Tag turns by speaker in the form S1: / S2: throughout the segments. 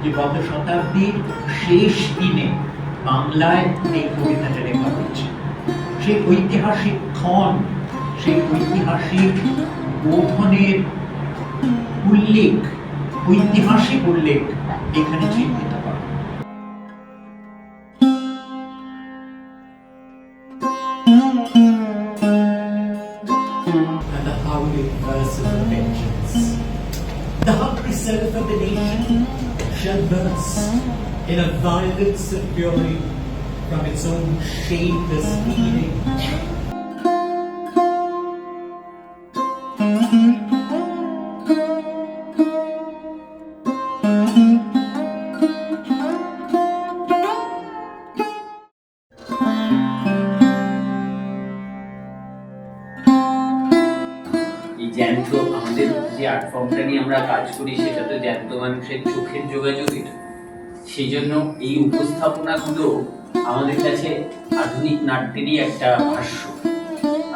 S1: যে গত শতাব্দীর শেষ দিনে বাংলায় এই কবিতাটা লেখা হয়েছে। সেই ঐতিহাসিক ক্ষণ, সেই ঐতিহাসিক বোধনের উল্লেখ, ঐতিহাসিক উল্লেখ এখানে চিহ্নিত করা। And the howling verses of vengeance, the hungry self of the nation shall burst in a violence of fury from its own shameless feeling.
S2: জ্যান্ত আমাদের যে আর্ট ফর্মটা নিয়ে আমরা কাজ করি সেটা তো জ্যান্ত মানুষের চোখের যোগাযোগের, সেই জন্য এই উপস্থাপনাগুলো আমাদের কাছে আধুনিক নাট্যেরই একটা ভাষ্য।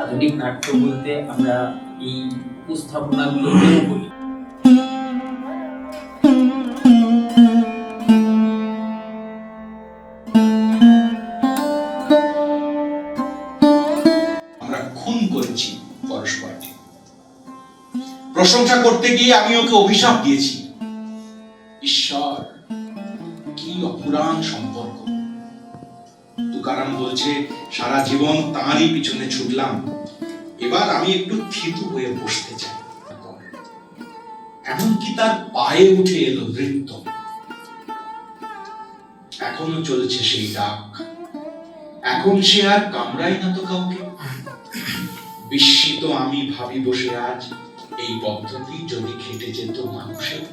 S2: আধুনিক নাট্য বলতে আমরা এই উপস্থাপনাগুলোকেও বলি।
S3: আমরা খুন করেছি পরস্পরকে। প্রশংসা করতে গিয়ে আমি ওকে অভিশাপ দিয়েছি। ঈশ্বর, কি অপুরাণ সম্পর্ক। তুকারাম বলছে সারা জীবন তাঁরই পিছনে ছুটলাম, এবার আমি একটু থিতু হয়ে বসতে চাই। এমনকি তার পায়ে উঠে এলো নৃত্য। এখনো চলছে সেই ডাক। এখন সে আর কামড়ায় না তো কাউকে। বিস্মিত আমি ভাবি বসে আজ, এই পদ্ধতি যদি খেটে যেত মানুষের।